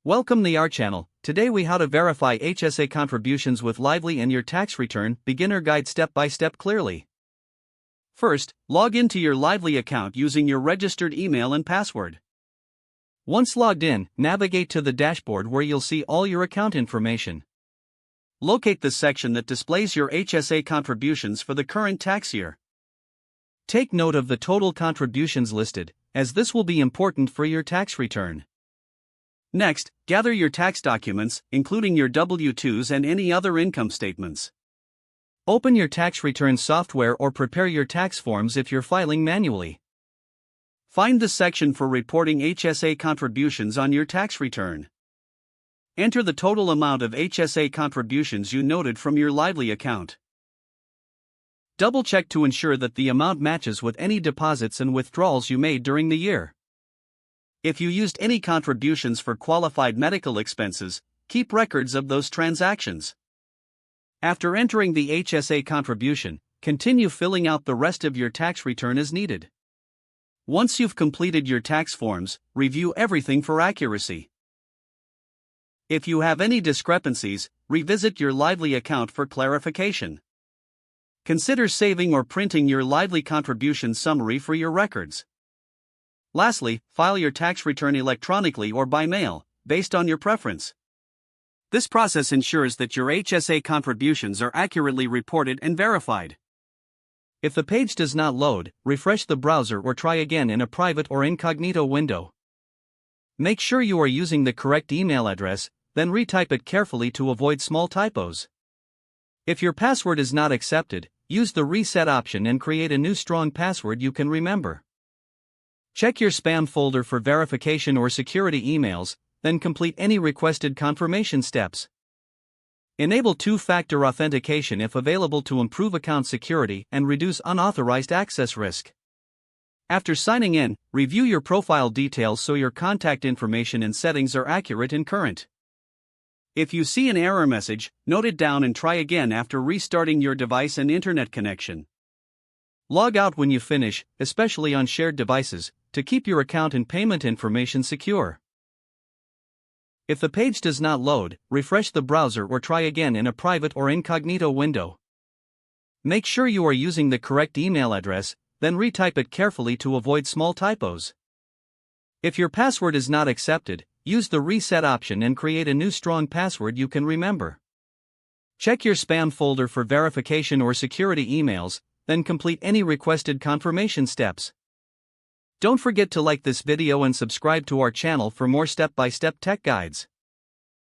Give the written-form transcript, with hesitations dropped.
Welcome to our channel. Today we how to verify HSA contributions with Lively in your tax return, beginner guide step by step clearly. First, log into your Lively account using your registered email and password. Once logged in, navigate to the dashboard where you'll see all your account information. Locate the section that displays your HSA contributions for the current tax year. Take note of the total contributions listed, as this will be important for your tax return. Next, gather your tax documents, including your W-2s and any other income statements. Open your tax return software or prepare your tax forms if you're filing manually. Find the section for reporting HSA contributions on your tax return. Enter the total amount of HSA contributions you noted from your Lively account. Double-check to ensure that the amount matches with any deposits and withdrawals you made during the year. If you used any contributions for qualified medical expenses, keep records of those transactions. After entering the HSA contribution, continue filling out the rest of your tax return as needed. Once you've completed your tax forms, review everything for accuracy. If you have any discrepancies, revisit your Lively account for clarification. Consider saving or printing your Lively contribution summary for your records. Lastly, file your tax return electronically or by mail, based on your preference. This process ensures that your HSA contributions are accurately reported and verified. If the page does not load, refresh the browser or try again in a private or incognito window. Make sure you are using the correct email address, then retype it carefully to avoid small typos. If your password is not accepted, use the reset option and create a new strong password you can remember. Check your spam folder for verification or security emails, then complete any requested confirmation steps. Enable two-factor authentication if available to improve account security and reduce unauthorized access risk. After signing in, review your profile details so your contact information and settings are accurate and current. If you see an error message, note it down and try again after restarting your device and internet connection. Log out when you finish, especially on shared devices, to keep your account and payment information secure. If the page does not load, refresh the browser or try again in a private or incognito window. Make sure you are using the correct email address, then retype it carefully to avoid small typos. If your password is not accepted, use the reset option and create a new strong password you can remember. Check your spam folder for verification or security emails, then complete any requested confirmation steps. Don't forget to like this video and subscribe to our channel for more step-by-step tech guides.